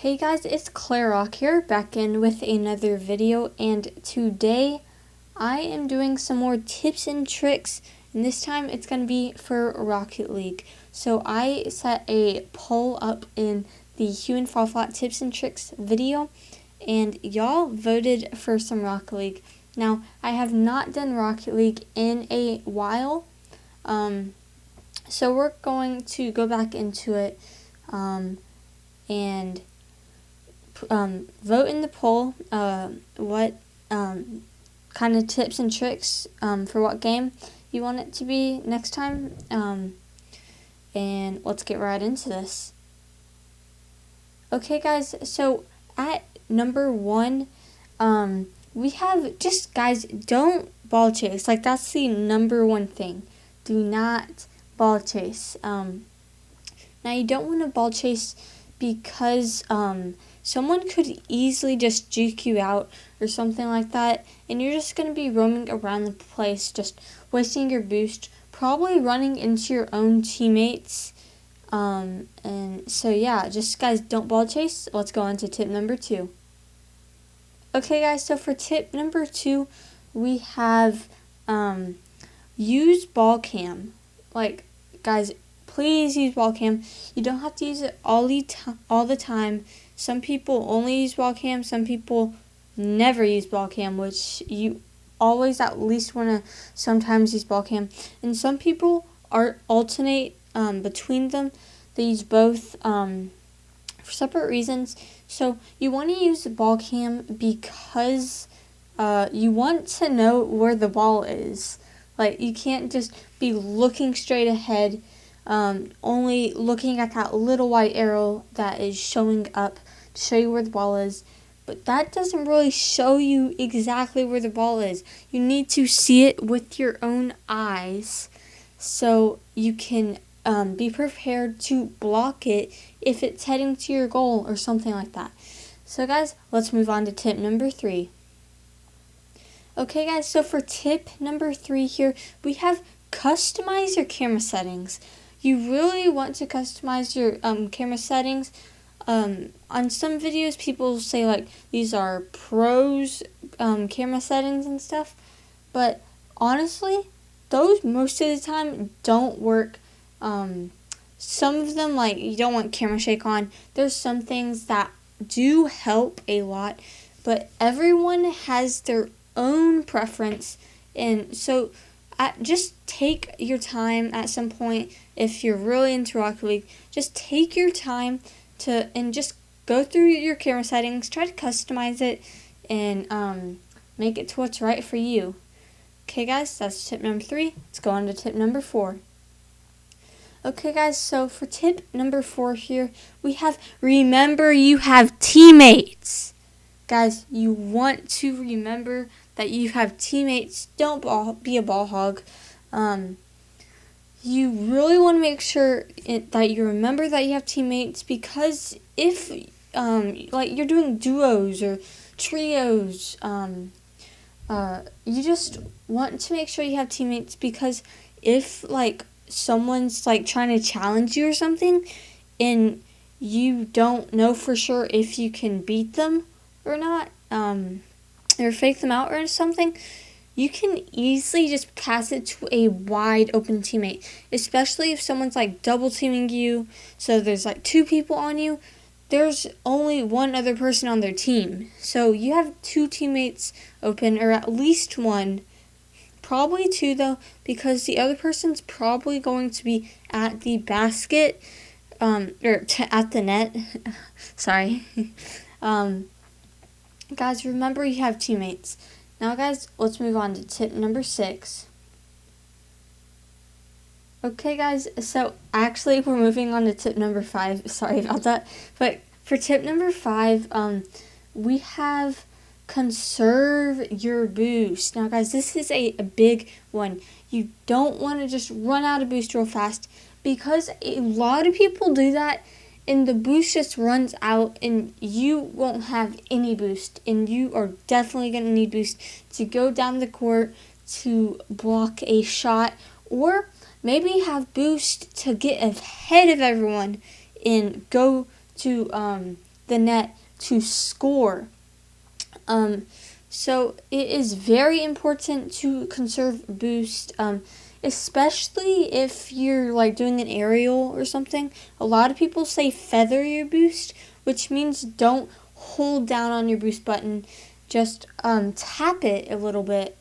Hey guys, it's ClaireRock here, back in with another video, and today I am doing some more tips and tricks, and this time it's going to be for Rocket League. So I set a poll up in the Human Fall Flat tips and tricks video, and y'all voted for some Rocket League. Now, I have not done Rocket League in a while, so we're going to go back into it, and vote in the poll what kind of tips and tricks for what game you want it to be next time, and let's get right into this. Okay guys, so at number 1 we have guys, don't ball chase. Like, that's the number 1 thing. Do not ball chase. Now, you don't want to ball chase because someone could easily just juke you out or something like that, and you're just going to be roaming around the place, just wasting your boost, probably running into your own teammates. And so yeah, just guys, don't ball chase. Let's go on to tip number 2. Okay guys, so for tip number 2, we have use ball cam. Like, guys, please use ball cam. You don't have to use it all the time. Some people only use ball cam. Some people never use ball cam, which you always at least want to sometimes use ball cam. And some people alternate between them. They use both for separate reasons. So you want to use the ball cam because you want to know where the ball is. Like, you can't just be looking straight ahead, only looking at that little white arrow that is showing up to show you where the ball is. But that doesn't really show you exactly where the ball is. You need to see it with your own eyes so you can be prepared to block it if it's heading to your goal or something like that. So guys, let's move on to tip number 3. Okay guys, so for tip number 3 here, we have customize your camera settings. You really want to customize your camera settings. On some videos, people say, like, these are pros camera settings and stuff, but honestly, those most of the time don't work. Some of them, like, you don't want camera shake on. There's some things that do help a lot, but everyone has their own preference, and so just take your time at some point. If you're really into Rocket League, just take your time and just go through your camera settings, try to customize it, and make it to what's right for you. Okay guys, that's tip number 3. Let's go on to tip number 4. Okay guys, so for tip number 4 here, we have remember you have teammates. Guys, you want to remember that you have teammates. Don't be a ball hog. You really want to make sure that you remember that you have teammates, because if like, you're doing duos or trios, you just want to make sure you have teammates, because if, like, someone's, like, trying to challenge you or something and you don't know for sure if you can beat them or not, or fake them out or something, you can easily just pass it to a wide open teammate, especially if someone's, like, double teaming you. So there's, like, 2 people on you. There's only 1 other person on their team. So you have 2 teammates open, or at least 1. Probably 2 though, because the other person's probably going to be at the basket, or at the net. Sorry. Guys, remember you have teammates. Now guys, let's move on to tip number 6. Okay guys, so actually we're moving on to tip number 5. Sorry about that. But for tip number 5, we have conserve your boost. Now guys, this is a big one. You don't want to just run out of boost real fast, because a lot of people do that and the boost just runs out and you won't have any boost, and you are definitely going to need boost to go down the court to block a shot, or maybe have boost to get ahead of everyone and go to the net to score. So it is very important to conserve boost, especially if you're like doing an aerial or something. A lot of people say feather your boost, which means don't hold down on your boost button. Just tap it a little bit.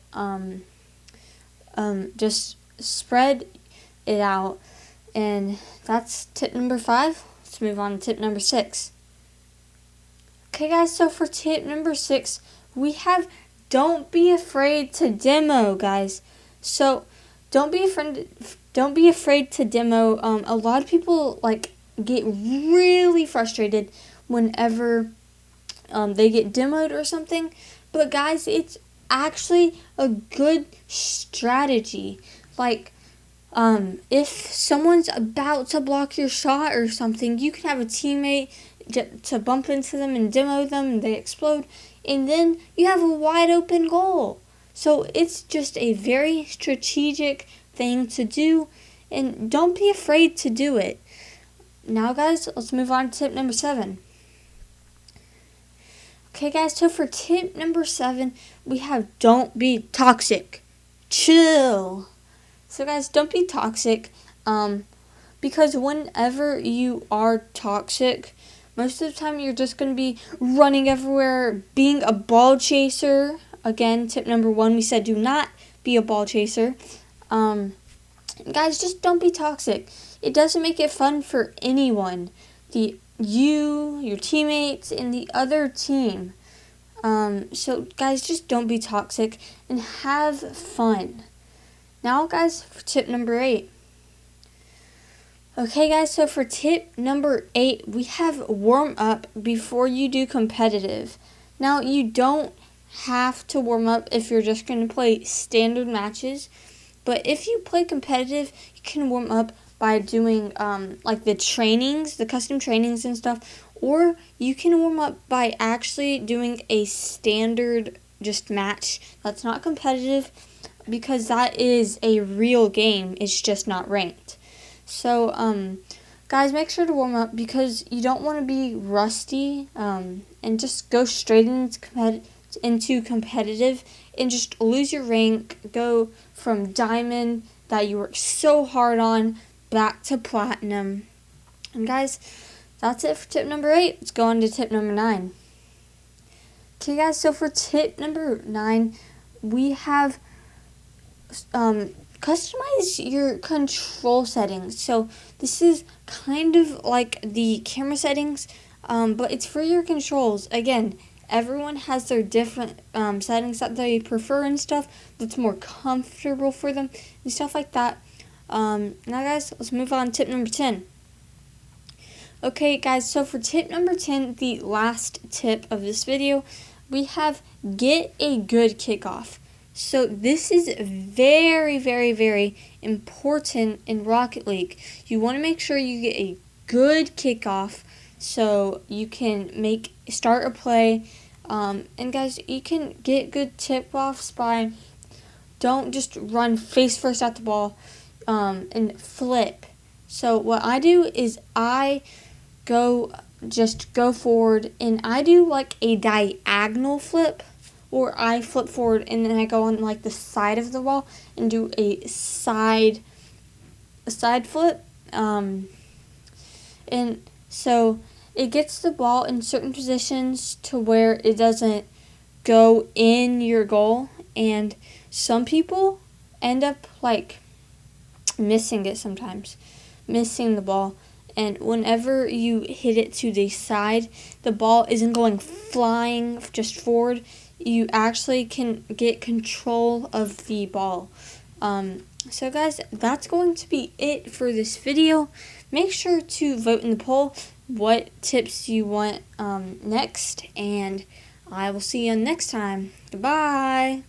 Just spread it out. And that's tip number 5. Let's move on to tip number 6. Okay guys, so for tip number 6, we have don't be afraid to demo, guys. So don't be afraid to demo. A lot of people like get really frustrated whenever they get demoed or something. But guys, it's actually a good strategy. Like if someone's about to block your shot or something, you can have a teammate to bump into them and demo them and they explode, and then you have a wide open goal. So it's just a very strategic thing to do, and don't be afraid to do it. Now guys, let's move on to tip number 7. Okay guys, so for tip number 7, we have don't be toxic. Chill. So guys, don't be toxic, because whenever you are toxic, most of the time you're just going to be running everywhere, being a ball chaser. Again, tip number 1, we said do not be a ball chaser. Guys, just don't be toxic. It doesn't make it fun for anyone. Your teammates, and the other team. So guys, just don't be toxic and have fun. Now guys, for tip number 8. Okay guys, so for tip number 8, we have warm up before you do competitive. Now you don't have to warm up if you're just going to play standard matches, but if you play competitive, you can warm up by doing like the trainings, the custom trainings and stuff, or you can warm up by actually doing a standard just match that's not competitive, because that is a real game. It's just not ranked. So guys, make sure to warm up, because you don't want to be rusty and just go straight into competitive and just lose your rank, go from diamond that you worked so hard on back to platinum. And guys, that's it for tip number 8. Let's go on to tip number 9. Okay guys, so for tip number 9, we have customize your control settings. So this is kind of like the camera settings, but it's for your controls. Again, everyone has their different settings that they prefer and stuff that's more comfortable for them and stuff like that. Now guys, let's move on to tip number 10. Okay guys, so for tip number 10, the last tip of this video, we have get a good kickoff. So this is very, very, very important in Rocket League. You want to make sure you get a good kickoff so you can start a play. And guys, you can get good tip-offs by don't just run face first at the ball and flip. So what I do is I go forward, and I do like a diagonal flip, or I flip forward and then I go on like the side of the ball and do a side flip. And so it gets the ball in certain positions to where it doesn't go in your goal, and some people end up like missing it sometimes, missing the ball. And whenever you hit it to the side, the ball isn't going flying just forward. You actually can get control of the ball. So guys, that's going to be it for this video. Make sure to vote in the poll what tips you want next, and I will see you next time. Goodbye.